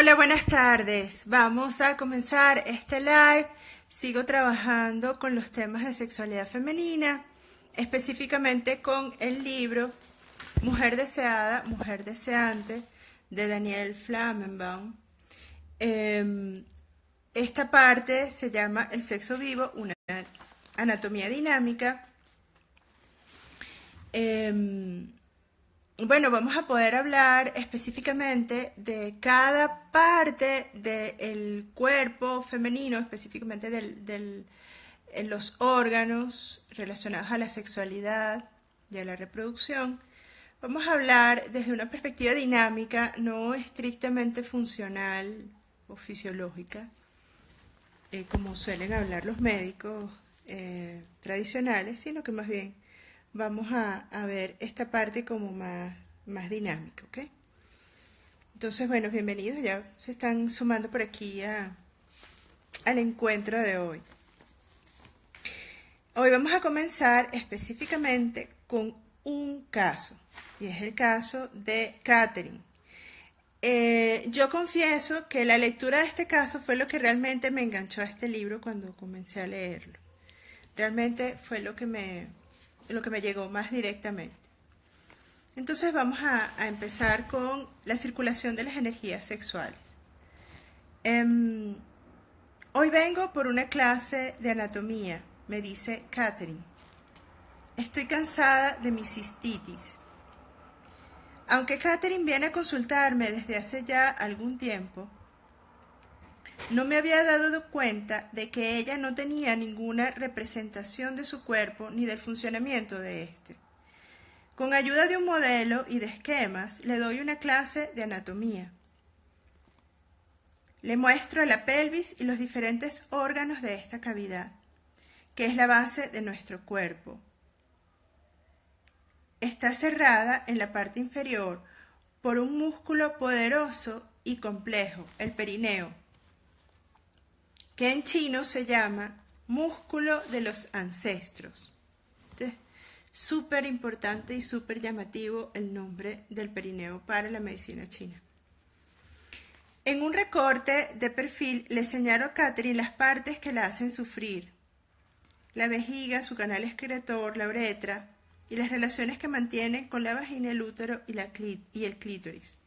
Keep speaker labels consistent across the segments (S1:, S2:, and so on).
S1: Hola, buenas tardes. Vamos a comenzar este live. Sigo trabajando con los temas de sexualidad femenina, específicamente con el libro Mujer Deseada, Mujer Deseante de Daniel Flammenbaum. Esta parte se llama El sexo vivo, una anatomía dinámica. Bueno, vamos a poder hablar específicamente de cada parte del cuerpo femenino, específicamente en los órganos relacionados a la sexualidad y a la reproducción. Vamos a hablar desde una perspectiva dinámica, no estrictamente funcional o fisiológica, como suelen hablar los médicos tradicionales, sino que más bien vamos a ver esta parte como más dinámica, ¿ok? Entonces, bueno, bienvenidos, ya se están sumando por aquí al encuentro de hoy. Hoy vamos a comenzar específicamente con un caso, y es el caso de Catherine. Yo confieso que la lectura de este caso fue lo que realmente me enganchó a este libro cuando comencé a leerlo. Realmente fue lo que me llegó más directamente. Entonces vamos a empezar con la circulación de las energías sexuales. Hoy vengo por una clase de anatomía, me dice Catherine. Estoy cansada de mi cistitis. Aunque Catherine viene a consultarme desde hace ya algún tiempo, no me había dado cuenta de que ella no tenía ninguna representación de su cuerpo ni del funcionamiento de éste. Con ayuda de un modelo y de esquemas, le doy una clase de anatomía. Le muestro la pelvis y los diferentes órganos de esta cavidad, que es la base de nuestro cuerpo. Está cerrada en la parte inferior por un músculo poderoso y complejo, el perineo, que en chino se llama músculo de los ancestros. Entonces, súper importante y súper llamativo el nombre del perineo para la medicina china. En un recorte de perfil le señalo a Catherine las partes que la hacen sufrir: la vejiga, su canal excretor, la uretra y las relaciones que mantienen con la vagina, el útero y el clítoris.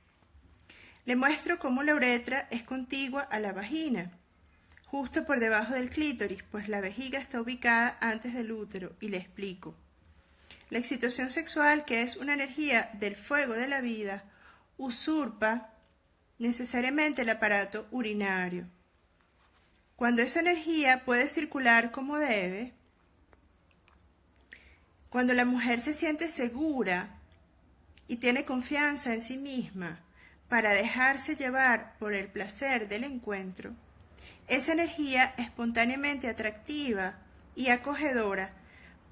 S1: Le muestro cómo la uretra es contigua a la vagina, justo por debajo del clítoris, pues la vejiga está ubicada antes del útero, y le explico. La excitación sexual, que es una energía del fuego de la vida, usurpa necesariamente el aparato urinario. Cuando esa energía puede circular como debe, cuando la mujer se siente segura y tiene confianza en sí misma para dejarse llevar por el placer del encuentro, esa energía espontáneamente atractiva y acogedora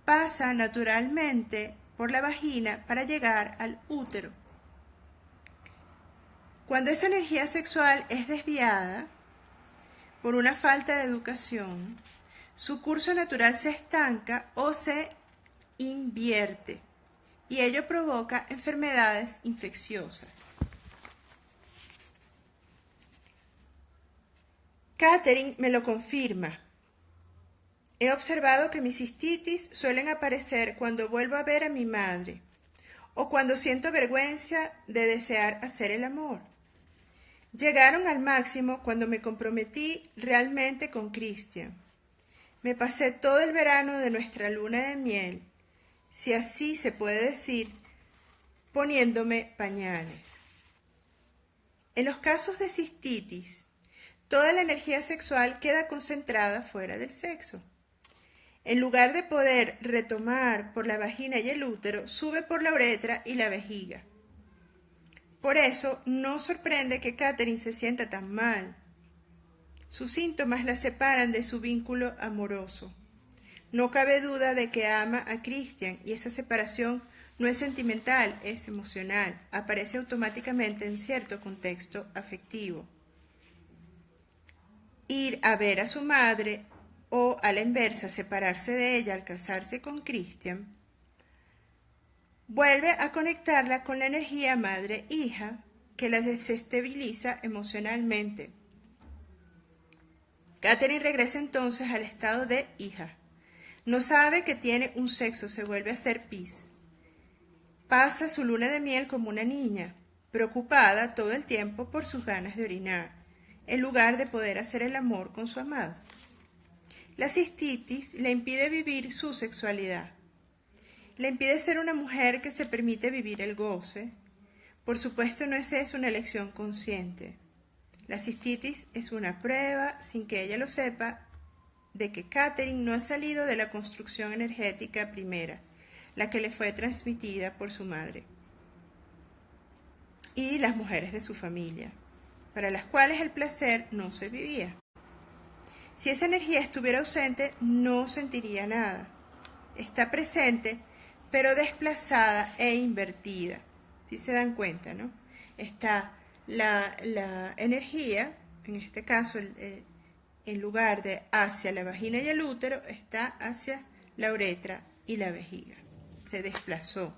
S1: pasa naturalmente por la vagina para llegar al útero. Cuando esa energía sexual es desviada por una falta de educación, su curso natural se estanca o se invierte, y ello provoca enfermedades infecciosas. Catherine me lo confirma. He observado que mis cistitis suelen aparecer cuando vuelvo a ver a mi madre o cuando siento vergüenza de desear hacer el amor. Llegaron al máximo cuando me comprometí realmente con Christian. Me pasé todo el verano de nuestra luna de miel, si así se puede decir, poniéndome pañales. En los casos de cistitis, toda la energía sexual queda concentrada fuera del sexo. En lugar de poder retomar por la vagina y el útero, sube por la uretra y la vejiga. Por eso, no sorprende que Catherine se sienta tan mal. Sus síntomas la separan de su vínculo amoroso. No cabe duda de que ama a Christian, y esa separación no es sentimental, es emocional. Aparece automáticamente en cierto contexto afectivo. Ir a ver a su madre o, a la inversa, separarse de ella al casarse con Christian, vuelve a conectarla con la energía madre-hija que la desestabiliza emocionalmente. Catherine regresa entonces al estado de hija. No sabe que tiene un sexo, se vuelve a ser Pis. Pasa su luna de miel como una niña, preocupada todo el tiempo por sus ganas de orinar, en lugar de poder hacer el amor con su amado. La cistitis le impide vivir su sexualidad. Le impide ser una mujer que se permite vivir el goce. Por supuesto, no es eso una elección consciente. La cistitis es una prueba, sin que ella lo sepa, de que Catherine no ha salido de la construcción energética primera, la que le fue transmitida por su madre y las mujeres de su familia, para las cuales el placer no se vivía. Si esa energía estuviera ausente, no sentiría nada. Está presente, pero desplazada e invertida. Si se dan cuenta, ¿no? Está la energía, en este caso, en lugar de hacia la vagina y el útero, está hacia la uretra y la vejiga. Se desplazó.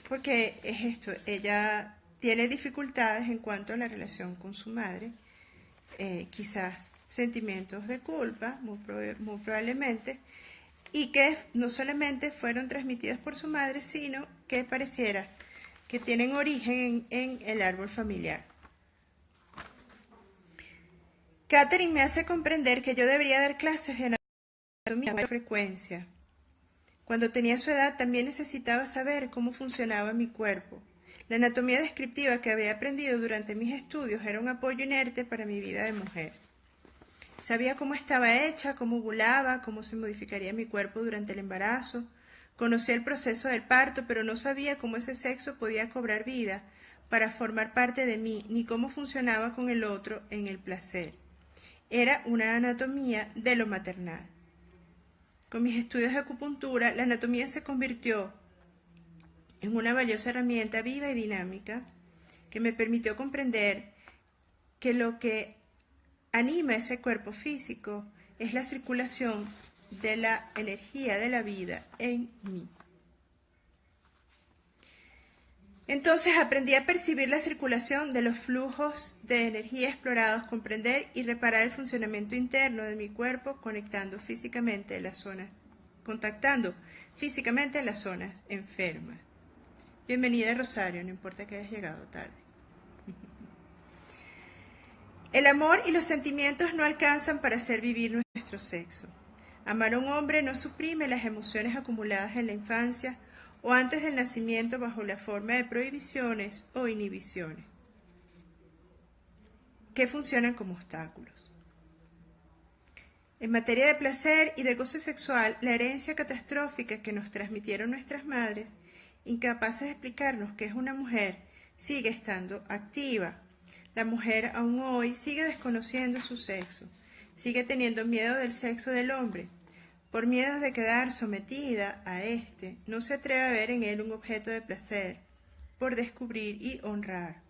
S1: Porque es esto, ella tiene dificultades en cuanto a la relación con su madre, quizás sentimientos de culpa, muy probablemente, y que no solamente fueron transmitidos por su madre, sino que pareciera que tienen origen en el árbol familiar. Catherine me hace comprender que yo debería dar clases de anatomía con frecuencia. Cuando tenía su edad también necesitaba saber cómo funcionaba mi cuerpo. La anatomía descriptiva que había aprendido durante mis estudios era un apoyo inerte para mi vida de mujer. Sabía cómo estaba hecha, cómo ovulaba, cómo se modificaría mi cuerpo durante el embarazo. Conocía el proceso del parto, pero no sabía cómo ese sexo podía cobrar vida para formar parte de mí, ni cómo funcionaba con el otro en el placer. Era una anatomía de lo maternal. Con mis estudios de acupuntura, la anatomía se convirtió en una valiosa herramienta viva y dinámica que me permitió comprender que lo que anima ese cuerpo físico es la circulación de la energía de la vida en mí. Entonces aprendí a percibir la circulación de los flujos de energía explorados, comprender y reparar el funcionamiento interno de mi cuerpo, contactando físicamente las zonas enfermas. Bienvenida, Rosario, no importa que hayas llegado tarde. El amor y los sentimientos no alcanzan para hacer vivir nuestro sexo. Amar a un hombre no suprime las emociones acumuladas en la infancia o antes del nacimiento bajo la forma de prohibiciones o inhibiciones, que funcionan como obstáculos. En materia de placer y de goce sexual, la herencia catastrófica que nos transmitieron nuestras madres, incapaces de explicarnos qué es una mujer, sigue estando activa. La mujer aún hoy sigue desconociendo su sexo, sigue teniendo miedo del sexo del hombre. Por miedo de quedar sometida a éste, no se atreve a ver en él un objeto de placer, por descubrir y honrar.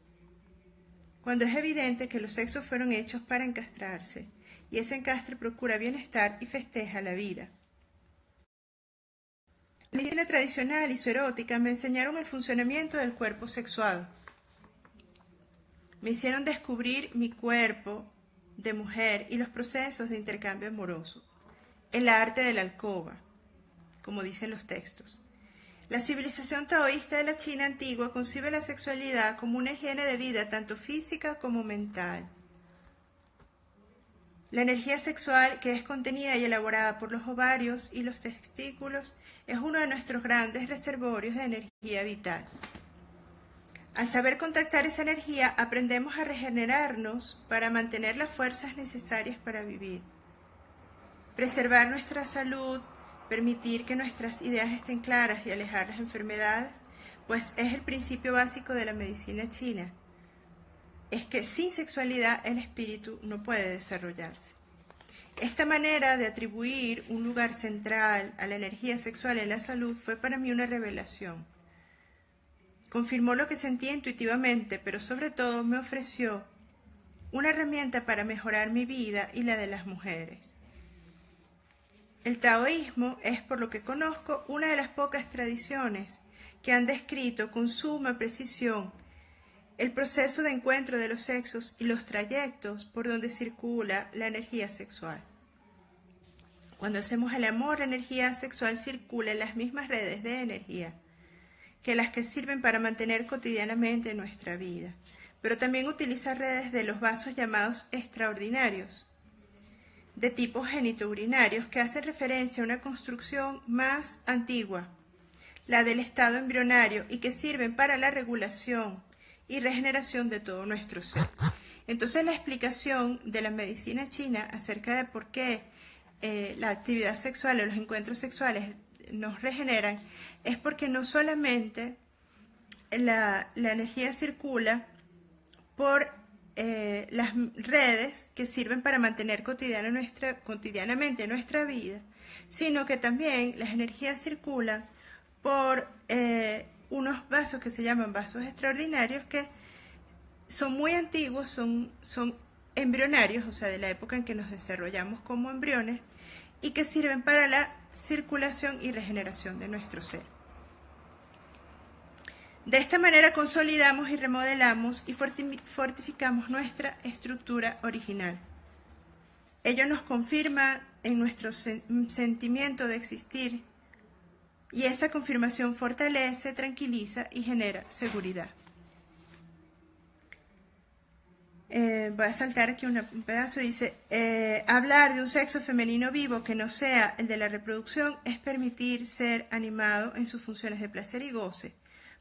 S1: Cuando es evidente que los sexos fueron hechos para encastrarse, y ese encastre procura bienestar y festeja la vida. La medicina tradicional y su erótica me enseñaron el funcionamiento del cuerpo sexuado. Me hicieron descubrir mi cuerpo de mujer y los procesos de intercambio amoroso. El arte de la alcoba, como dicen los textos. La civilización taoísta de la China antigua concibe la sexualidad como una higiene de vida tanto física como mental. La energía sexual, que es contenida y elaborada por los ovarios y los testículos, es uno de nuestros grandes reservorios de energía vital. Al saber contactar esa energía, aprendemos a regenerarnos para mantener las fuerzas necesarias para vivir. Preservar nuestra salud, permitir que nuestras ideas estén claras y alejar las enfermedades, pues es el principio básico de la medicina china. Es que sin sexualidad el espíritu no puede desarrollarse. Esta manera de atribuir un lugar central a la energía sexual en la salud fue para mí una revelación. Confirmó lo que sentía intuitivamente, pero sobre todo me ofreció una herramienta para mejorar mi vida y la de las mujeres. El taoísmo es, por lo que conozco, una de las pocas tradiciones que han descrito con suma precisión el proceso de encuentro de los sexos y los trayectos por donde circula la energía sexual. Cuando hacemos el amor, la energía sexual circula en las mismas redes de energía que las que sirven para mantener cotidianamente nuestra vida, pero también utiliza redes de los vasos llamados extraordinarios, de tipo genitourinarios, que hacen referencia a una construcción más antigua, la del estado embrionario, y que sirven para la regulación y regeneración de todo nuestro ser. Entonces, la explicación de la medicina china acerca de por qué la actividad sexual o los encuentros sexuales nos regeneran es porque no solamente la energía circula por las redes que sirven para mantener cotidianamente nuestra vida, sino que también las energías circulan por unos vasos que se llaman vasos extraordinarios, que son muy antiguos, son embrionarios, o sea, de la época en que nos desarrollamos como embriones, y que sirven para la circulación y regeneración de nuestro ser. De esta manera consolidamos y remodelamos y fortificamos nuestra estructura original. Ello nos confirma en nuestro sentimiento de existir, y esa confirmación fortalece, tranquiliza y genera seguridad. Voy a saltar aquí un pedazo. Dice, hablar de un sexo femenino vivo que no sea el de la reproducción es permitir ser animado en sus funciones de placer y goce,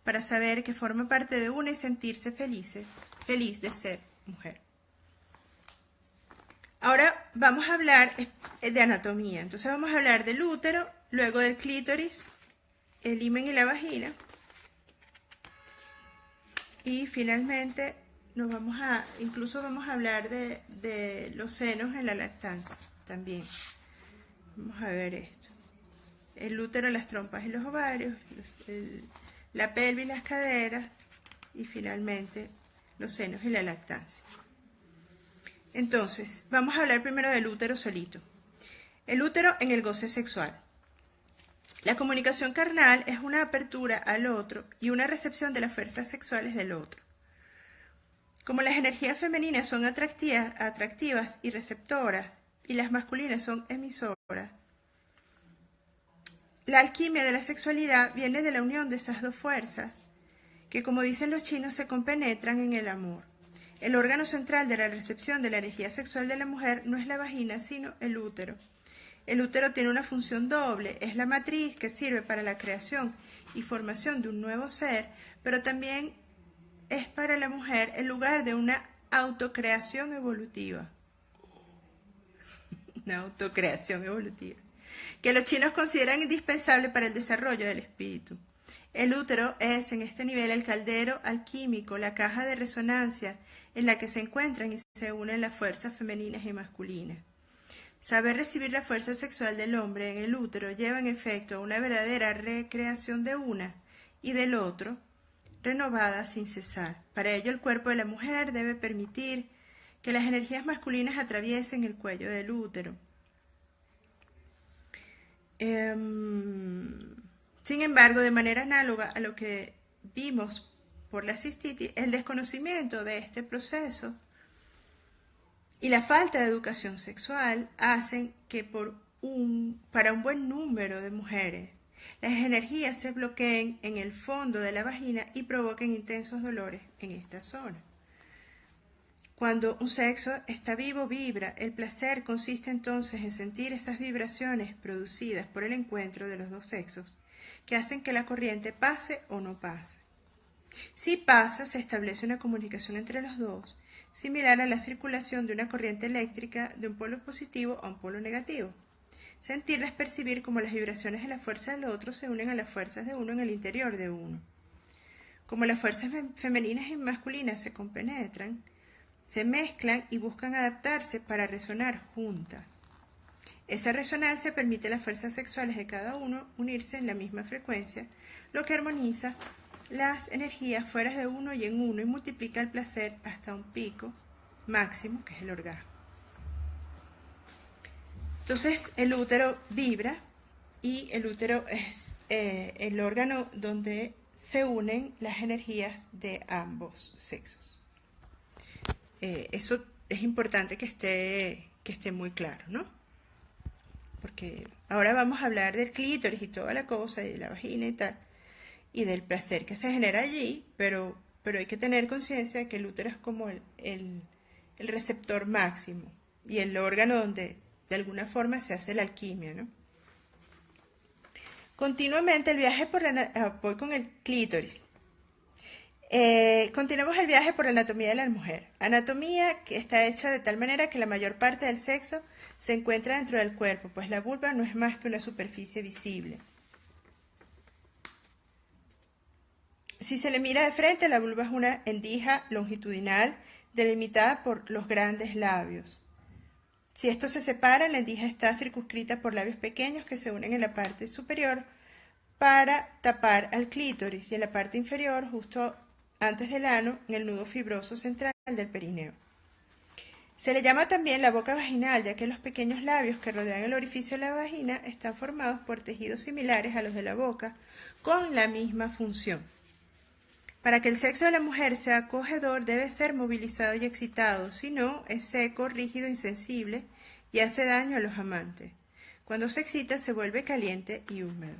S1: para saber que forma parte de una y sentirse feliz de ser mujer. Ahora vamos a hablar de anatomía. Entonces vamos a hablar del útero, luego del clítoris, el himen y la vagina, y finalmente incluso vamos a hablar de los senos en la lactancia también. Vamos a ver esto. El útero, las trompas y los ovarios, la pelvis y las caderas, y finalmente los senos y la lactancia. Entonces, vamos a hablar primero del útero solito. El útero en el goce sexual. La comunicación carnal es una apertura al otro y una recepción de las fuerzas sexuales del otro. Como las energías femeninas son atractivas y receptoras, y las masculinas son emisoras, la alquimia de la sexualidad viene de la unión de esas dos fuerzas, que, como dicen los chinos, se compenetran en el amor. El órgano central de la recepción de la energía sexual de la mujer no es la vagina, sino el útero. El útero tiene una función doble, es la matriz que sirve para la creación y formación de un nuevo ser, pero también es para la mujer el lugar de una autocreación evolutiva. Una autocreación evolutiva, que los chinos consideran indispensable para el desarrollo del espíritu. El útero es, en este nivel, el caldero alquímico, la caja de resonancia en la que se encuentran y se unen las fuerzas femeninas y masculinas. Saber recibir la fuerza sexual del hombre en el útero lleva en efecto a una verdadera recreación de una y del otro, renovada sin cesar. Para ello, el cuerpo de la mujer debe permitir que las energías masculinas atraviesen el cuello del útero. Sin embargo, de manera análoga a lo que vimos por la cistitis, el desconocimiento de este proceso y la falta de educación sexual hacen que para un buen número de mujeres las energías se bloqueen en el fondo de la vagina y provoquen intensos dolores en esta zona. Cuando un sexo está vivo, vibra. El placer consiste entonces en sentir esas vibraciones producidas por el encuentro de los dos sexos, que hacen que la corriente pase o no pase. Si pasa, se establece una comunicación entre los dos, similar a la circulación de una corriente eléctrica de un polo positivo a un polo negativo. Sentirla es percibir cómo las vibraciones de la fuerza del otro se unen a las fuerzas de uno en el interior de uno. Como las fuerzas femeninas y masculinas se compenetran, se mezclan y buscan adaptarse para resonar juntas. Esa resonancia permite a las fuerzas sexuales de cada uno unirse en la misma frecuencia, lo que armoniza las energías fuera de uno y en uno y multiplica el placer hasta un pico máximo, que es el orgasmo. Entonces el útero vibra y el útero es el órgano donde se unen las energías de ambos sexos. Eso es importante que esté muy claro, ¿no? Porque ahora vamos a hablar del clítoris y toda la cosa, y de la vagina y tal, y del placer que se genera allí, pero hay que tener conciencia de que el útero es como el receptor máximo y el órgano donde de alguna forma se hace la alquimia, ¿no? Continuamente el viaje por voy con el clítoris. Continuamos el viaje por la anatomía de la mujer. Anatomía que está hecha de tal manera que la mayor parte del sexo se encuentra dentro del cuerpo, pues la vulva no es más que una superficie visible. Si se le mira de frente, la vulva es una endija longitudinal delimitada por los grandes labios. Si estos se separan, la endija está circunscrita por labios pequeños que se unen en la parte superior para tapar al clítoris y en la parte inferior, justo antes del ano, en el nudo fibroso central del perineo. Se le llama también la boca vaginal, ya que los pequeños labios que rodean el orificio de la vagina están formados por tejidos similares a los de la boca, con la misma función. Para que el sexo de la mujer sea acogedor debe ser movilizado y excitado, si no, es seco, rígido, insensible y hace daño a los amantes. Cuando se excita se vuelve caliente y húmedo.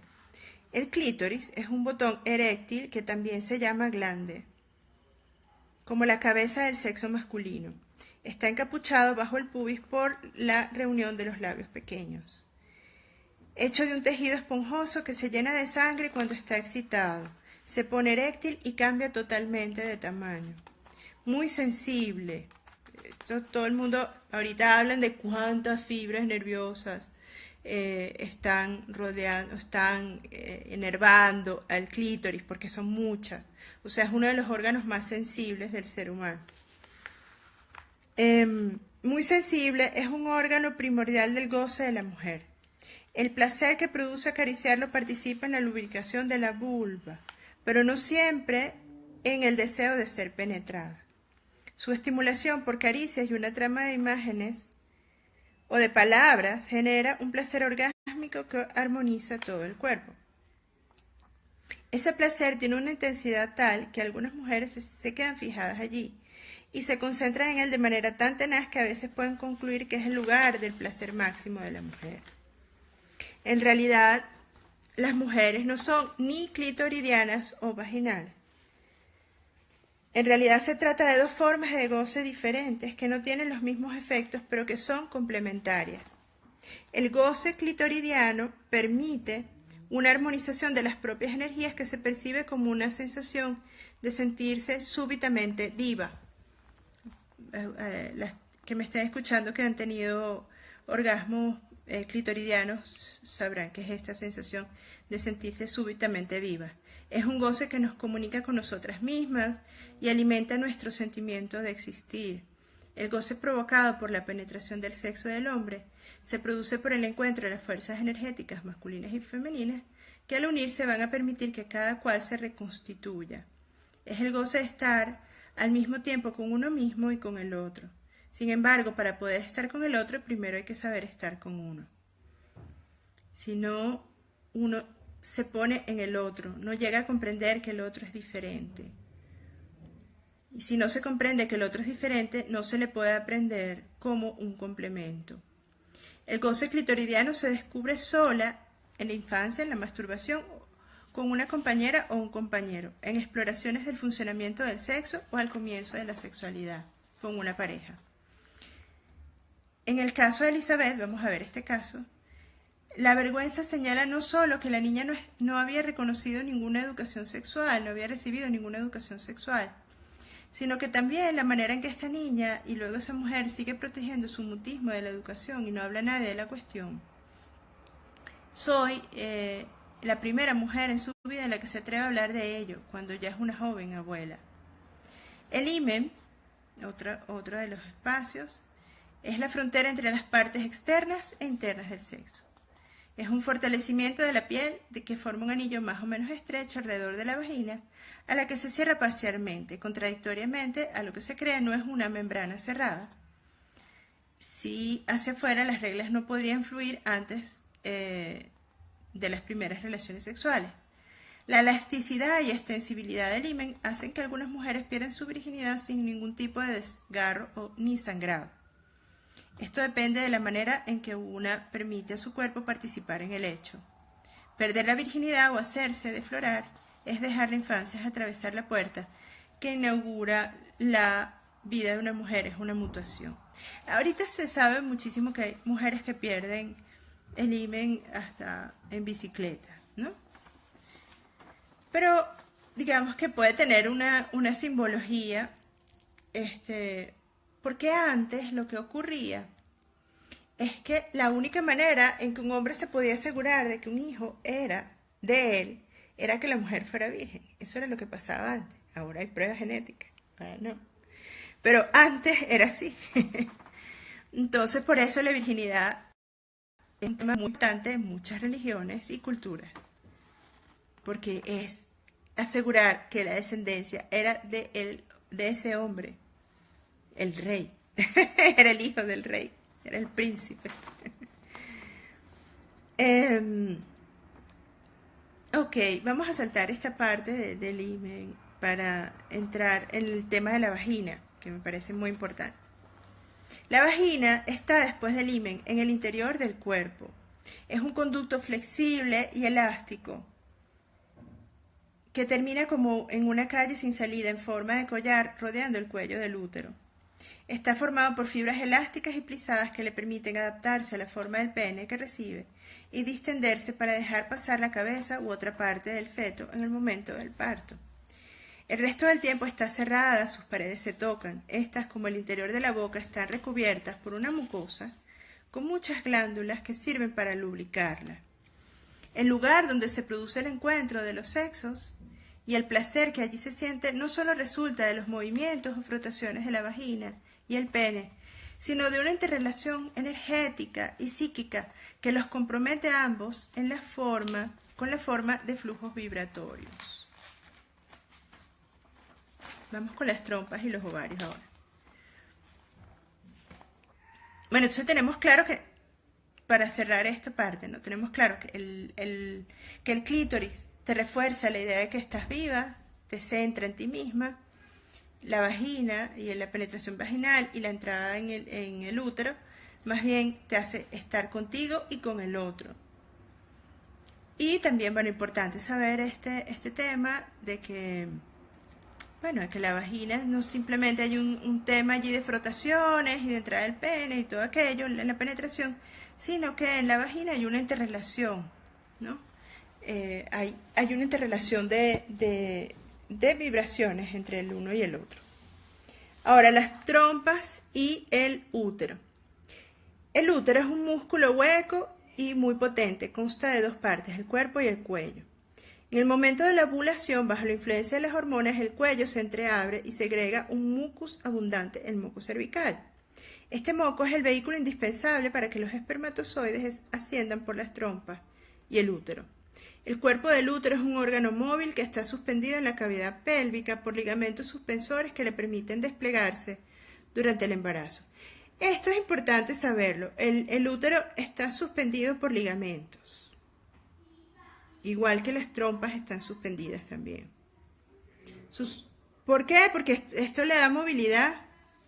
S1: El clítoris es un botón eréctil que también se llama glande, como la cabeza del sexo masculino. Está encapuchado bajo el pubis por la reunión de los labios pequeños. Hecho de un tejido esponjoso que se llena de sangre cuando está excitado. Se pone eréctil y cambia totalmente de tamaño. Muy sensible. Todo el mundo ahorita hablan de cuántas fibras nerviosas están rodeando, están enervando al clítoris, porque son muchas. O sea, es uno de los órganos más sensibles del ser humano. Muy sensible, es un órgano primordial del goce de la mujer. El placer que produce acariciarlo participa en la lubricación de la vulva, pero no siempre en el deseo de ser penetrada. Su estimulación por caricias y una trama de imágenes o de palabras genera un placer orgásmico que armoniza todo el cuerpo. Ese placer tiene una intensidad tal que algunas mujeres se quedan fijadas allí y se concentran en él de manera tan tenaz que a veces pueden concluir que es el lugar del placer máximo de la mujer. En realidad, las mujeres no son ni clitoridianas o vaginales. En realidad se trata de dos formas de goce diferentes que no tienen los mismos efectos, pero que son complementarias. El goce clitoridiano permite una armonización de las propias energías que se percibe como una sensación de sentirse súbitamente viva. Las que me estén escuchando que han tenido orgasmos clitoridianos sabrán que es esta sensación de sentirse súbitamente viva. Es un goce que nos comunica con nosotras mismas y alimenta nuestro sentimiento de existir. El goce provocado por la penetración del sexo del hombre se produce por el encuentro de las fuerzas energéticas masculinas y femeninas que al unirse van a permitir que cada cual se reconstituya. Es el goce de estar al mismo tiempo con uno mismo y con el otro. Sin embargo, para poder estar con el otro, primero hay que saber estar con uno. Si no, uno se pone en el otro, no llega a comprender que el otro es diferente. Y si no se comprende que el otro es diferente, no se le puede aprender como un complemento. El goce clitoridiano se descubre sola en la infancia, en la masturbación, con una compañera o un compañero, en exploraciones del funcionamiento del sexo o al comienzo de la sexualidad, con una pareja. En el caso de Elizabeth, vamos a ver este caso, la vergüenza señala no solo que la niña no había reconocido ninguna educación sexual, no había recibido ninguna educación sexual, sino que también la manera en que esta niña y luego esa mujer sigue protegiendo su mutismo de la educación y no habla nadie de la cuestión. Soy la primera mujer en su vida en la que se atreve a hablar de ello, cuando ya es una joven abuela. El himen, otro de los espacios, es la frontera entre las partes externas e internas del sexo. Es un fortalecimiento de la piel que forma un anillo más o menos estrecho alrededor de la vagina, a la que se cierra parcialmente. Contradictoriamente a lo que se cree, no es una membrana cerrada. Si hacia afuera las reglas no podrían fluir antes de las primeras relaciones sexuales. La elasticidad y extensibilidad del himen hacen que algunas mujeres pierdan su virginidad sin ningún tipo de desgarro ni sangrado. Esto depende de la manera en que una permite a su cuerpo participar en el hecho. Perder la virginidad o hacerse deflorar es dejar la infancia, es atravesar la puerta que inaugura la vida de una mujer, es una mutación. Ahorita se sabe muchísimo que hay mujeres que pierden el himen hasta en bicicleta, ¿no? Pero digamos que puede tener una simbología, porque antes lo que ocurría es que la única manera en que un hombre se podía asegurar de que un hijo era de él era que la mujer fuera virgen. Eso era lo que pasaba antes. Ahora hay pruebas genéticas. Ahora no. Pero antes era así. Entonces, por eso la virginidad es un tema muy importante en muchas religiones y culturas. Porque es asegurar que la descendencia era de ese hombre, el rey. Era el hijo del rey, era el príncipe. Ok, vamos a saltar esta parte del himen para entrar en el tema de la vagina, que me parece muy importante. La vagina está después del himen en el interior del cuerpo. Es un conducto flexible y elástico que termina como en una calle sin salida en forma de collar rodeando el cuello del útero. Está formado por fibras elásticas y plisadas que le permiten adaptarse a la forma del pene que recibe y distenderse para dejar pasar la cabeza u otra parte del feto en el momento del parto. El resto del tiempo está cerrada, sus paredes se tocan. Estas, como el interior de la boca, están recubiertas por una mucosa con muchas glándulas que sirven para lubricarla. El lugar donde se produce el encuentro de los sexos y el placer que allí se siente no solo resulta de los movimientos o frotaciones de la vagina y el pene, sino de una interrelación energética y psíquica que los compromete a ambos con la forma de flujos vibratorios. Vamos con las trompas y los ovarios ahora. Bueno, entonces tenemos claro que, para cerrar esta parte, ¿no? Tenemos claro que el clítoris te refuerza la idea de que estás viva, te centra en ti misma. La vagina y la penetración vaginal y la entrada en el útero, más bien te hace estar contigo y con el otro. Y también, bueno, importante saber este tema de que, bueno, de que la vagina no simplemente hay un tema allí de frotaciones y de entrada del pene y todo aquello en la penetración, sino que en la vagina hay una interrelación, ¿no? Hay una interrelación de vibraciones entre el uno y el otro. Ahora, las trompas y el útero. El útero es un músculo hueco y muy potente, consta de dos partes, el cuerpo y el cuello. En el momento de la ovulación, bajo la influencia de las hormonas, el cuello se entreabre y segrega un mucus abundante, el moco cervical. Este moco es el vehículo indispensable para que los espermatozoides asciendan por las trompas y el útero. El cuerpo del útero es un órgano móvil que está suspendido en la cavidad pélvica por ligamentos suspensores que le permiten desplegarse durante el embarazo. Esto es importante saberlo. El útero está suspendido por ligamentos, igual que las trompas están suspendidas también. ¿Por qué? Porque esto le da movilidad.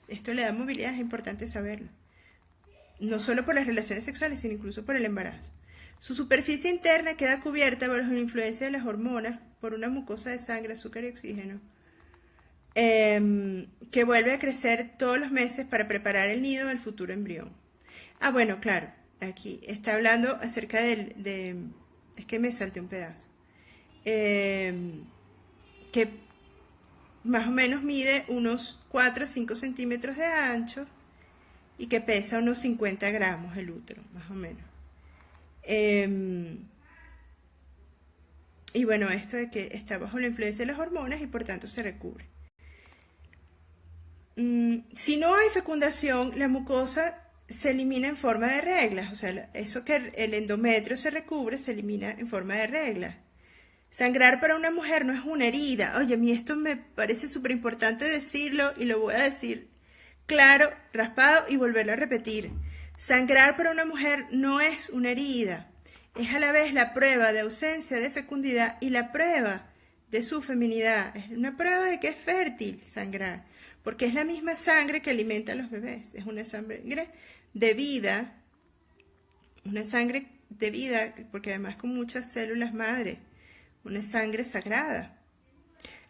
S1: Esto le da movilidad, es importante saberlo. No solo por las relaciones sexuales, sino incluso por el embarazo. Su superficie interna queda cubierta bajo la influencia de las hormonas por una mucosa de sangre, azúcar y oxígeno, que vuelve a crecer todos los meses para preparar el nido del futuro embrión. Ah, bueno, claro, aquí está hablando acerca es que me salté un pedazo. Que más o menos mide unos 4 o 5 centímetros de ancho y que pesa unos 50 gramos el útero, más o menos. Y bueno, esto de que está bajo la influencia de las hormonas y por tanto se recubre. Si no hay fecundación, la mucosa se elimina en forma de reglas, o sea, eso que el endometrio se recubre se elimina en forma de reglas. Sangrar para una mujer no es una herida. Oye, a mí esto me parece súper importante decirlo y lo voy a decir claro, raspado y volverlo a repetir. Sangrar para una mujer no es una herida. Es a la vez la prueba de ausencia de fecundidad y la prueba de su feminidad. Es una prueba de que es fértil sangrar, porque es la misma sangre que alimenta a los bebés. Es una sangre de vida, una sangre de vida, porque además con muchas células madre, una sangre sagrada.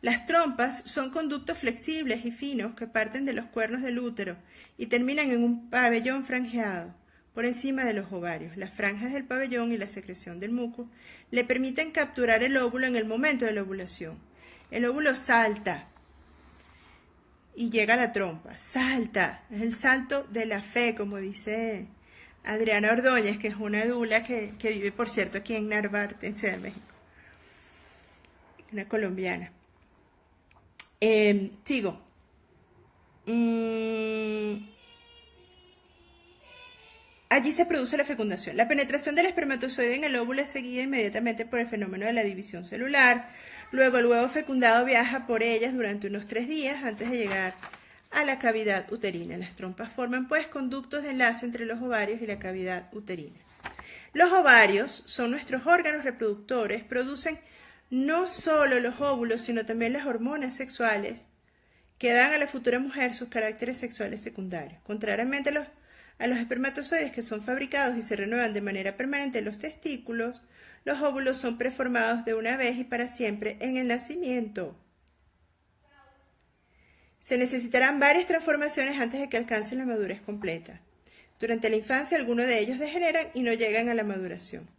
S1: Las trompas son conductos flexibles y finos que parten de los cuernos del útero y terminan en un pabellón franjeado por encima de los ovarios. Las franjas del pabellón y la secreción del muco le permiten capturar el óvulo en el momento de la ovulación. El óvulo salta y llega a la trompa. Salta, es el salto de la fe, como dice Adriana Ordóñez, que es una dula que vive, por cierto, aquí en Narvarte, en Ciudad de México. Una colombiana. Sigo. Allí se produce la fecundación. La penetración del espermatozoide en el óvulo es seguida inmediatamente por el fenómeno de la división celular. Luego el huevo fecundado viaja por ellas durante unos 3 días antes de llegar a la cavidad uterina. Las trompas forman pues conductos de enlace entre los ovarios y la cavidad uterina. Los ovarios son nuestros órganos reproductores, producen no solo los óvulos, sino también las hormonas sexuales que dan a la futura mujer sus caracteres sexuales secundarios. Contrariamente a los espermatozoides, que son fabricados y se renuevan de manera permanente en los testículos, los óvulos son preformados de una vez y para siempre en el nacimiento. Se necesitarán varias transformaciones antes de que alcancen la madurez completa. Durante la infancia, algunos de ellos degeneran y no llegan a la maduración.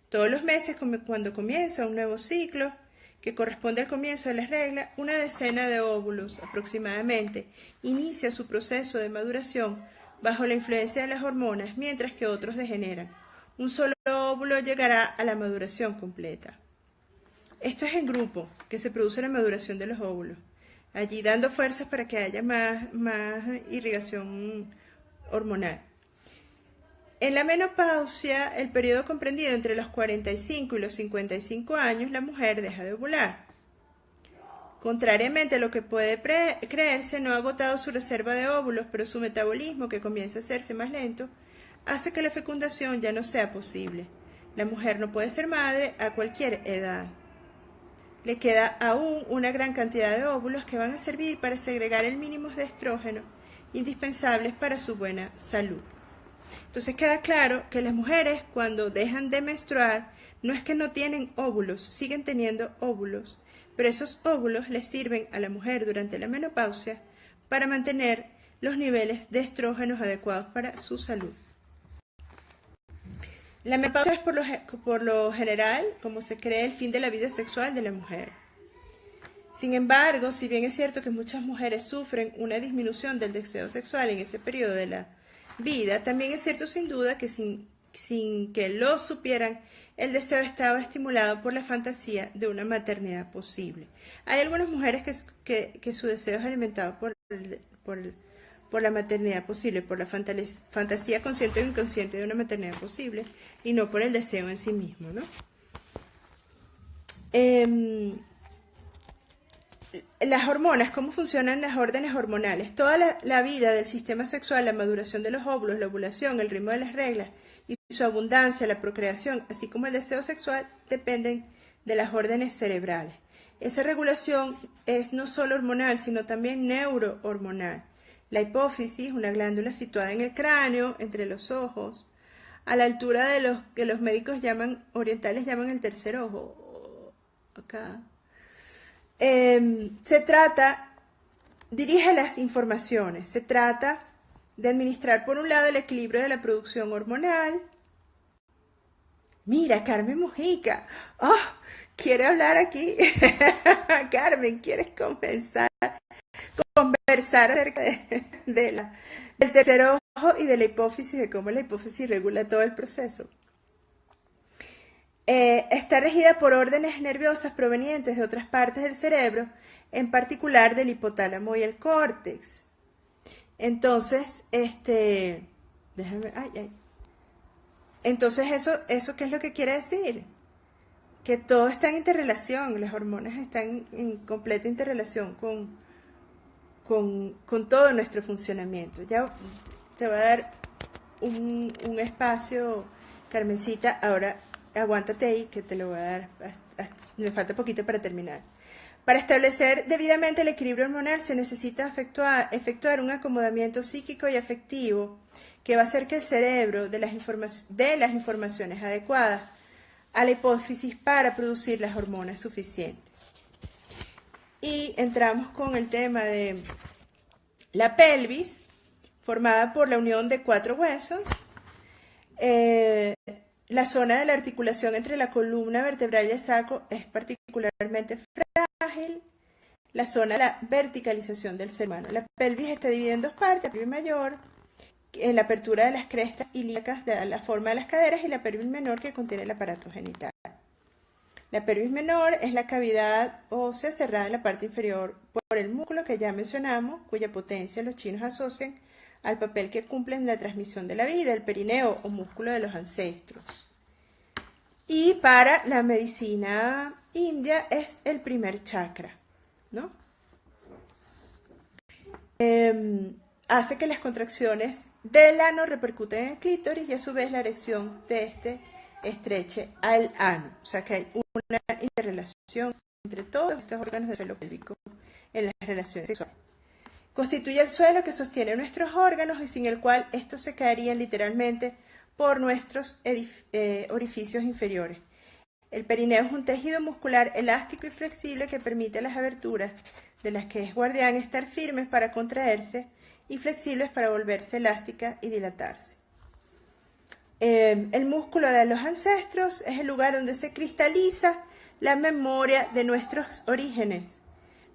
S1: Todos los meses, cuando comienza un nuevo ciclo, que corresponde al comienzo de las reglas, una decena de óvulos aproximadamente inicia su proceso de maduración bajo la influencia de las hormonas, mientras que otros degeneran. Un solo óvulo llegará a la maduración completa. Esto es en grupo que se produce la maduración de los óvulos, allí dando fuerzas para que haya más irrigación hormonal. En la menopausia, el periodo comprendido entre los 45 y los 55 años, la mujer deja de ovular. Contrariamente a lo que puede creerse, no ha agotado su reserva de óvulos, pero su metabolismo, que comienza a hacerse más lento, hace que la fecundación ya no sea posible. La mujer no puede ser madre a cualquier edad. Le queda aún una gran cantidad de óvulos que van a servir para segregar el mínimo de estrógeno indispensables para su buena salud. Entonces queda claro que las mujeres, cuando dejan de menstruar, no es que no tienen óvulos, siguen teniendo óvulos, pero esos óvulos les sirven a la mujer durante la menopausia para mantener los niveles de estrógenos adecuados para su salud. La menopausia es por lo general, como se cree, el fin de la vida sexual de la mujer. Sin embargo, si bien es cierto que muchas mujeres sufren una disminución del deseo sexual en ese periodo de la vida, también es cierto sin duda que sin que lo supieran, el deseo estaba estimulado por la fantasía de una maternidad posible. Hay algunas mujeres que su deseo es alimentado por la maternidad posible, por la fantasía consciente o inconsciente de una maternidad posible, y no por el deseo en sí mismo, ¿no? Las hormonas, ¿cómo funcionan las órdenes hormonales? Toda la vida del sistema sexual, la maduración de los óvulos, la ovulación, el ritmo de las reglas y su abundancia, la procreación, así como el deseo sexual, dependen de las órdenes cerebrales. Esa regulación es no solo hormonal, sino también neurohormonal. La hipófisis, una glándula situada en el cráneo, entre los ojos, a la altura de los que los médicos orientales llaman el tercer ojo, acá. Dirige las informaciones. Se trata de administrar por un lado el equilibrio de la producción hormonal. Mira, Carmen Mojica. Oh, quiere hablar aquí. Carmen, ¿quieres conversar acerca del tercer ojo y de la hipófisis, de cómo la hipófisis regula todo el proceso? Está regida por órdenes nerviosas provenientes de otras partes del cerebro, en particular del hipotálamo y el córtex. Entonces, Entonces, ¿eso qué es lo que quiere decir? Que todo está en interrelación, las hormonas están en completa interrelación con todo nuestro funcionamiento. Ya te voy a dar un espacio, Carmencita, ahora aguántate ahí que te lo voy a dar, me falta poquito para terminar. Para establecer debidamente el equilibrio hormonal se necesita efectuar un acomodamiento psíquico y afectivo que va a hacer que el cerebro dé las informaciones adecuadas a la hipófisis para producir las hormonas suficientes. Y entramos con el tema de la pelvis, formada por la unión de 4 huesos, la zona de la articulación entre la columna vertebral y el saco es particularmente frágil. La zona de la verticalización del ser humano. La pelvis está dividida en 2 partes, la pelvis mayor, en la apertura de las crestas ilíacas, de la forma de las caderas, y la pelvis menor, que contiene el aparato genital. La pelvis menor es la cavidad ósea cerrada en la parte inferior por el músculo que ya mencionamos, cuya potencia los chinos asocian al papel que cumple en la transmisión de la vida, el perineo o músculo de los ancestros. Y para la medicina india es el primer chakra, ¿no? Hace que las contracciones del ano repercuten en el clítoris y a su vez la erección de este estreche al ano. O sea que hay una interrelación entre todos estos órganos del suelo pélvico en las relaciones sexuales. Constituye el suelo que sostiene nuestros órganos y sin el cual estos se caerían literalmente por nuestros orificios inferiores. El perineo es un tejido muscular elástico y flexible que permite a las aberturas de las que es guardián estar firmes para contraerse y flexibles para volverse elásticas y dilatarse. El músculo de los ancestros es el lugar donde se cristaliza la memoria de nuestros orígenes.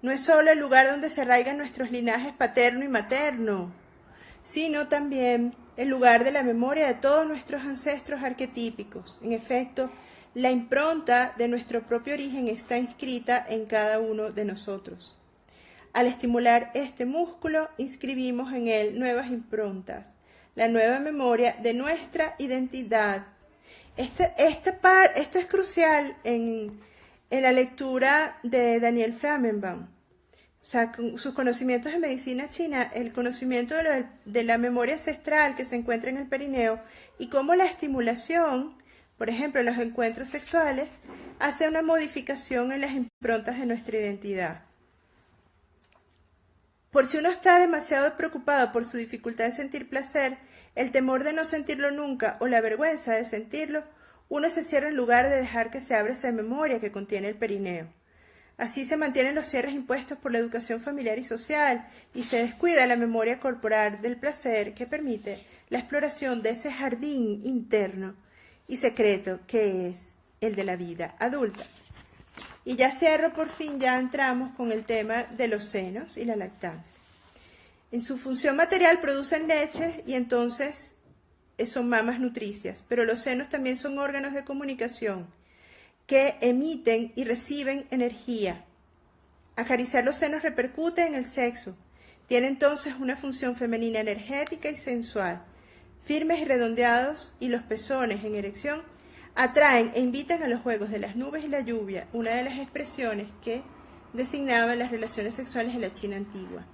S1: No es solo el lugar donde se arraigan nuestros linajes paterno y materno, sino también el lugar de la memoria de todos nuestros ancestros arquetípicos. En efecto, la impronta de nuestro propio origen está inscrita en cada uno de nosotros. Al estimular este músculo, inscribimos en él nuevas improntas, la nueva memoria de nuestra identidad. Esto es crucial en la lectura de Daniel Flammenbaum. O sea, con sus conocimientos de medicina china, el conocimiento de la memoria ancestral que se encuentra en el perineo y cómo la estimulación, por ejemplo, en los encuentros sexuales, hace una modificación en las improntas de nuestra identidad. Por si uno está demasiado preocupado por su dificultad en sentir placer, el temor de no sentirlo nunca o la vergüenza de sentirlo, uno se cierra en lugar de dejar que se abra esa memoria que contiene el perineo. Así se mantienen los cierres impuestos por la educación familiar y social y se descuida la memoria corporal del placer que permite la exploración de ese jardín interno y secreto que es el de la vida adulta. Y ya cierro, por fin, ya entramos con el tema de los senos y la lactancia. En su función material producen leche y entonces son mamas nutricias, pero los senos también son órganos de comunicación que emiten y reciben energía. Acariciar los senos repercute en el sexo. Tiene entonces una función femenina energética y sensual. Firmes y redondeados y los pezones en erección atraen e invitan a los juegos de las nubes y la lluvia, una de las expresiones que designaban las relaciones sexuales en la China antigua.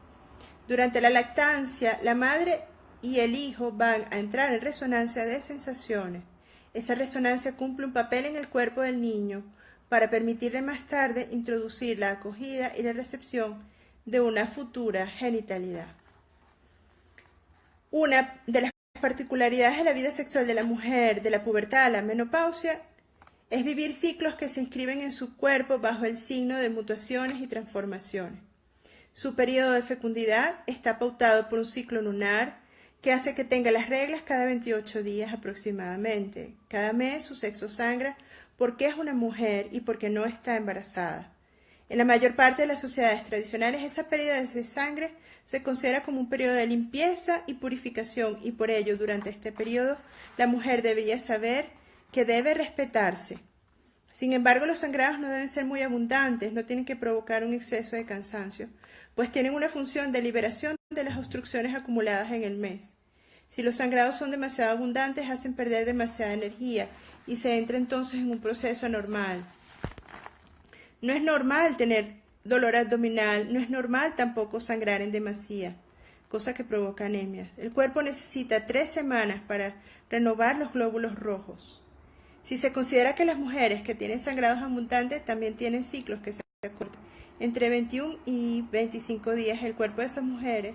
S1: Durante la lactancia, la madre y el hijo van a entrar en resonancia de sensaciones. Esa resonancia cumple un papel en el cuerpo del niño para permitirle más tarde introducir la acogida y la recepción de una futura genitalidad. Una de las particularidades de la vida sexual de la mujer, de la pubertad a la menopausia, es vivir ciclos que se inscriben en su cuerpo bajo el signo de mutaciones y transformaciones. Su periodo de fecundidad está pautado por un ciclo lunar que hace que tenga las reglas cada 28 días aproximadamente. Cada mes su sexo sangra porque es una mujer y porque no está embarazada. En la mayor parte de las sociedades tradicionales, esa pérdida de sangre se considera como un periodo de limpieza y purificación y por ello, durante este periodo, la mujer debería saber que debe respetarse. Sin embargo, los sangrados no deben ser muy abundantes, no tienen que provocar un exceso de cansancio, pues tienen una función de liberación de las obstrucciones acumuladas en el mes. Si los sangrados son demasiado abundantes, hacen perder demasiada energía y se entra entonces en un proceso anormal. No es normal tener dolor abdominal, no es normal tampoco sangrar en demasía, cosa que provoca anemias. El cuerpo necesita 3 semanas para renovar los glóbulos rojos. Si se considera que las mujeres que tienen sangrados abundantes también tienen ciclos que se acortan entre 21 y 25 días, el cuerpo de esas mujeres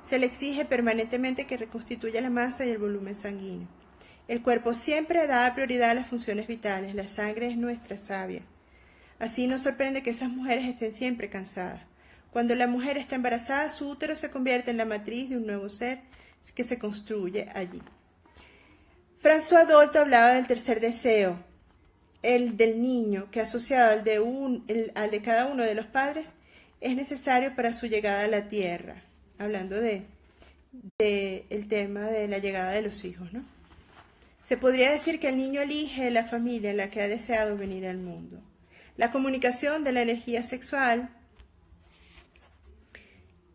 S1: se le exige permanentemente que reconstituya la masa y el volumen sanguíneo. El cuerpo siempre da prioridad a las funciones vitales, la sangre es nuestra savia. Así no sorprende que esas mujeres estén siempre cansadas. Cuando la mujer está embarazada, su útero se convierte en la matriz de un nuevo ser que se construye allí. François Dolto hablaba del tercer deseo, el del niño, que asociado al de cada uno de los padres, es necesario para su llegada a la tierra, hablando de el tema de la llegada de los hijos, ¿no? Se podría decir que el niño elige la familia en la que ha deseado venir al mundo. La comunicación de la energía sexual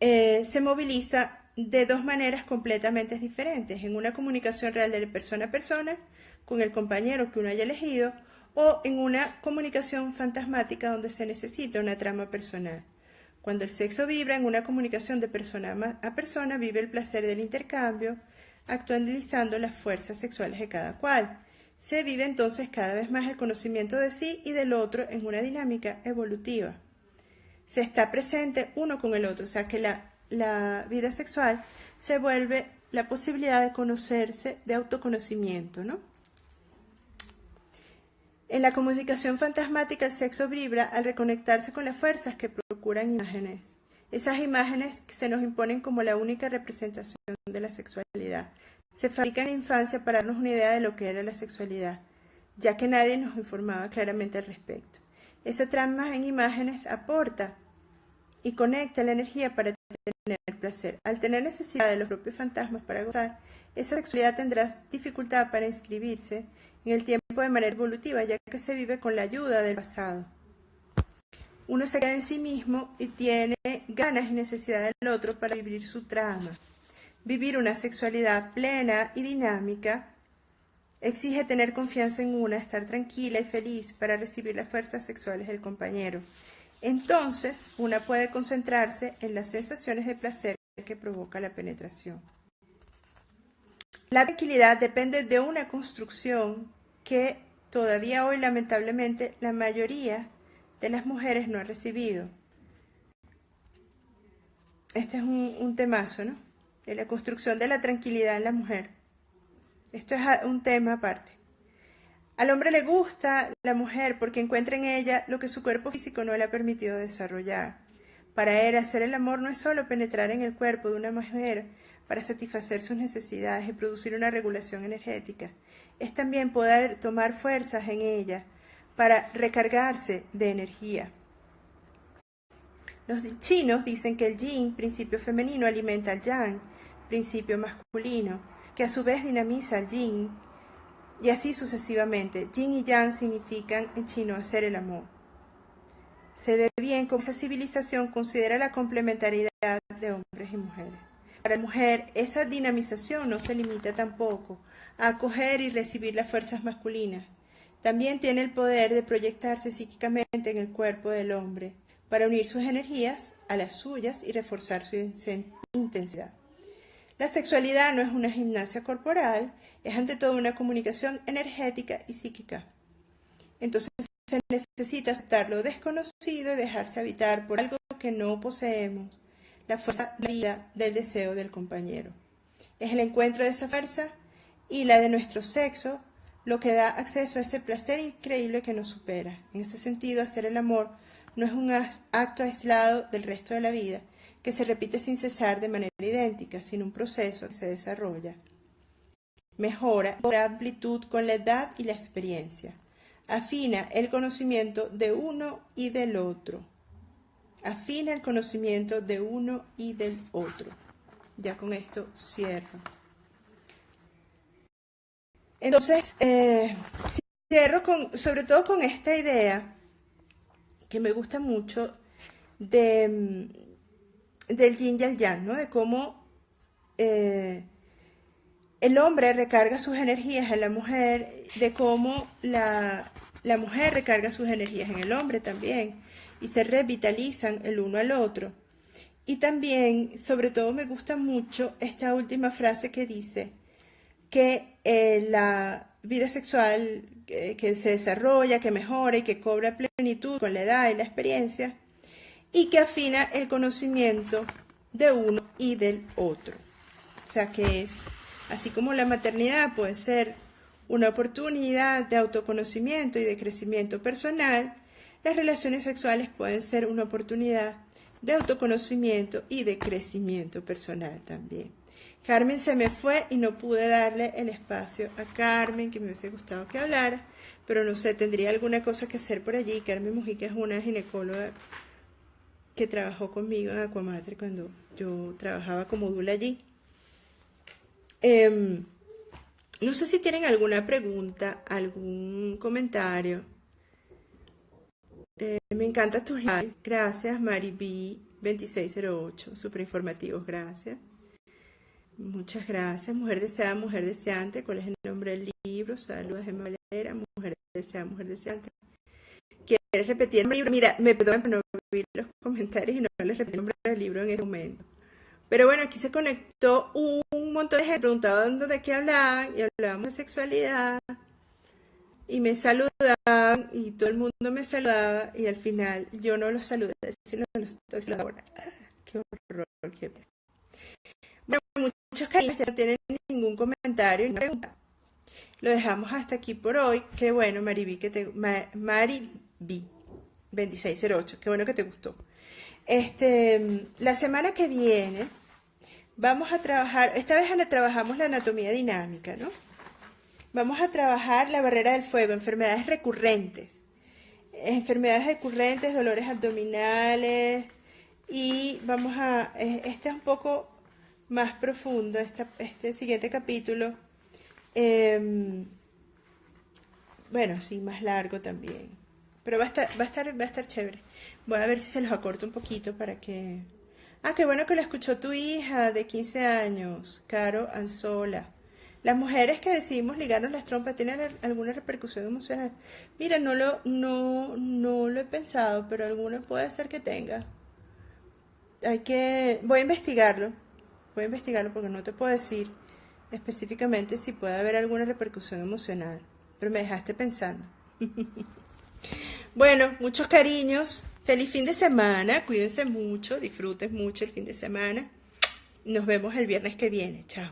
S1: se moviliza de dos maneras completamente diferentes, en una comunicación real de persona a persona, con el compañero que uno haya elegido, o en una comunicación fantasmática donde se necesita una trama personal. Cuando el sexo vibra en una comunicación de persona a persona, vive el placer del intercambio, actualizando las fuerzas sexuales de cada cual. Se vive entonces cada vez más el conocimiento de sí y del otro en una dinámica evolutiva. Se está presente uno con el otro, o sea que la vida sexual se vuelve la posibilidad de conocerse, de autoconocimiento, ¿no? En la comunicación fantasmática el sexo vibra al reconectarse con las fuerzas que procuran imágenes. Esas imágenes que se nos imponen como la única representación de la sexualidad. Se fabrican en la infancia para darnos una idea de lo que era la sexualidad, ya que nadie nos informaba claramente al respecto. Esa trama en imágenes aporta y conecta la energía para tener placer. Al tener necesidad de los propios fantasmas para gozar, esa sexualidad tendrá dificultad para inscribirse en el tiempo de manera evolutiva, ya que se vive con la ayuda del pasado. Uno se queda en sí mismo y tiene ganas y necesidad del otro para vivir su trama. Vivir una sexualidad plena y dinámica exige tener confianza en una, estar tranquila y feliz para recibir las fuerzas sexuales del compañero. Entonces, una puede concentrarse en las sensaciones de placer que provoca la penetración. La tranquilidad depende de una construcción que todavía hoy, lamentablemente, la mayoría de las mujeres no ha recibido. Este es un temazo, ¿no? De la construcción de la tranquilidad en la mujer. Esto es un tema aparte. Al hombre le gusta la mujer porque encuentra en ella lo que su cuerpo físico no le ha permitido desarrollar. Para él, hacer el amor no es solo penetrar en el cuerpo de una mujer para satisfacer sus necesidades y producir una regulación energética. Es también poder tomar fuerzas en ella para recargarse de energía. Los chinos dicen que el yin, principio femenino, alimenta al yang, principio masculino, que a su vez dinamiza al yin, y así sucesivamente. Yin y yang significan en chino hacer el amor. Se ve bien cómo esa civilización considera la complementariedad de hombres y mujeres. Para la mujer, esa dinamización no se limita tampoco a acoger y recibir las fuerzas masculinas. También tiene el poder de proyectarse psíquicamente en el cuerpo del hombre para unir sus energías a las suyas y reforzar su intensidad. La sexualidad no es una gimnasia corporal, es ante todo una comunicación energética y psíquica. Entonces se necesita aceptar lo desconocido y dejarse habitar por algo que no poseemos, la fuerza de la vida del deseo del compañero. Es el encuentro de esa fuerza y la de nuestro sexo lo que da acceso a ese placer increíble que nos supera. En ese sentido, hacer el amor no es un acto aislado del resto de la vida, que se repite sin cesar de manera idéntica, sino un proceso que se desarrolla. Mejora la amplitud con la edad y la experiencia. Afina el conocimiento de uno y del otro. Afina el conocimiento de uno y del otro. Ya con esto cierro. Entonces, cierro sobre todo con esta idea que me gusta mucho del yin y el yang, ¿no? De cómo el hombre recarga sus energías en la mujer, de cómo la mujer recarga sus energías en el hombre también, y se revitalizan el uno al otro. Y también, sobre todo, me gusta mucho esta última frase que dice: que la vida sexual que se desarrolla, que mejora y que cobra plenitud con la edad y la experiencia, y que afina el conocimiento de uno y del otro. O sea que es, así como la maternidad puede ser una oportunidad de autoconocimiento y de crecimiento personal, las relaciones sexuales pueden ser una oportunidad de autoconocimiento y de crecimiento personal también. Carmen se me fue y no pude darle el espacio a Carmen, que me hubiese gustado que hablara, pero no sé, tendría alguna cosa que hacer por allí. Carmen Mujica es una ginecóloga que trabajó conmigo en Aquamatre cuando yo trabajaba como dula allí. No sé si tienen alguna pregunta, algún comentario. Me encantan tus lives. Gracias, Mariby2608. Súper informativos, gracias. Muchas gracias. Mujer deseada, mujer deseante. ¿Cuál es el nombre del libro? Saludos, Gemma Valera. Mujer deseada, mujer deseante. ¿Quieres repetir el libro? Mira, me perdonan por no vi los comentarios y no les repetí el nombre del libro en este momento. Pero bueno, aquí se conectó un montón de gente, preguntaban de qué hablaban y hablábamos de sexualidad y me saludaban y todo el mundo me saludaba y al final yo no los saludé, sino los estoy saludando ahora. Qué horror, qué pena. Bueno, muchos cariños, ya no tienen ningún comentario ni pregunta. Lo dejamos hasta aquí por hoy. Qué bueno, Mariby, Mariby 2608, qué bueno que te gustó. La semana que viene vamos a trabajar, esta vez trabajamos la anatomía dinámica, ¿no? Vamos a trabajar la barrera del fuego, enfermedades recurrentes, dolores abdominales y vamos a, este es un poco más profundo, este siguiente capítulo, bueno, sí, más largo también, pero va a estar chévere. Voy a ver si se los acorto un poquito para que... Ah, qué bueno que lo escuchó tu hija de 15 años, Caro Anzola. Las mujeres que decidimos ligarnos las trompas, ¿tienen alguna repercusión emocional? Mira, no lo he pensado, pero alguna puede ser que tenga. Voy a investigarlo. Voy a investigarlo porque no te puedo decir específicamente si puede haber alguna repercusión emocional. Pero me dejaste pensando. Bueno, muchos cariños. Feliz fin de semana. Cuídense mucho. Disfruten mucho el fin de semana. Nos vemos el viernes que viene. Chao.